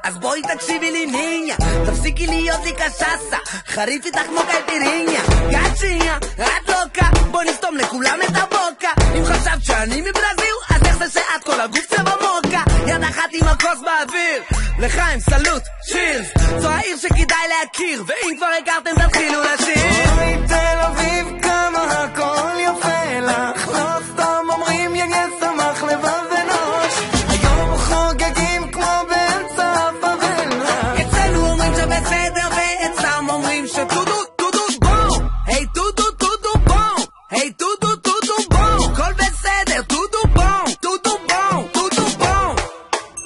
אז בואי תקשיבי לי ניניה, תפסיקי להיות לי קשסה, חריף איתך כמו קייפיריניה. גאצ'יניה, את לוקה, בואי נסתום לכולם את הבוקה. אם חשבת שאני מברזיל, אז איך זה שאת כל הגוף צבע מוקה? יד אחת עם הכוס באוויר, לחיים סלוט, שירס. זו העיר שכדאי להכיר, ואם כבר הכרתם תתחילו לשיר. אוי תל אביב כמה הכל יפה לך, לא סתם אומרים יניה שמח לבב ונוש, היום חוגגים כמו באמצע הפאבלה. אצלנו אומרים שבסדר ואצלם אומרים שטודו טודו בום. היי טודו טודו בום, היי טודו טודו בום, כל בסדר, טודו בום, טודו בום, טודו בום.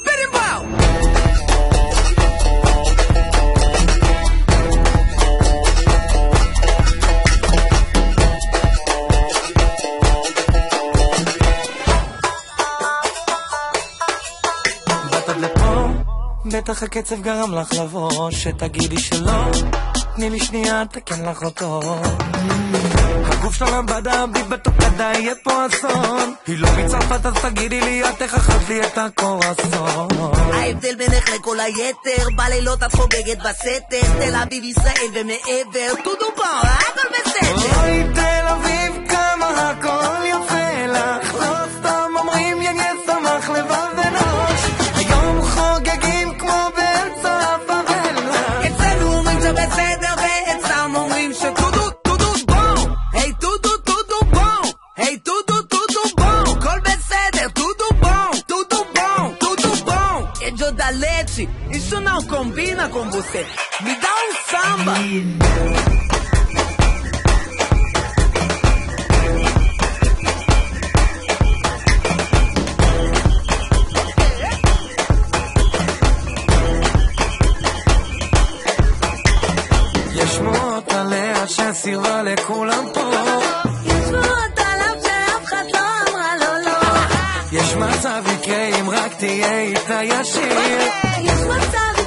בירים בום. באת עד לפה, בטח הקצב גרם לך לבוא, שתגידי שלא, תני לי שנייה, תקן לך אותו. הגוף שלה בדה בי בתוקדה, יהיה פה אסון. היא לא מצרפת אז תגידי לי, את איך אכלת לי את הקורסון. ההבדל בינך לכל היתר, בלילות את חוגגת בסתר, תל אביב ישראל ומעבר, טודו בום, הכל בסדר. אוי תל אביב כמה הכל יפה לך, לא סתם אומרים יניה שמח לבב ונוש, היום חוגגים כמו באמצע הפאבלה. אצלנו אומרים שבסדר ואצלם אומרים שטודו טודו בום. היי טודו טודו בום, היי טודו טודו בום, כל בסדר, טודו bom, tudo bom. E giù da leite, isso não combina com você. Me dá um samba. יש שמועות עליה שסירבה לכולם פה, יש שמועות עליו שאף אחד לא אמרה לו לא. יש מצב יקרה אם רק תהיה איתה ישיר, יש מצב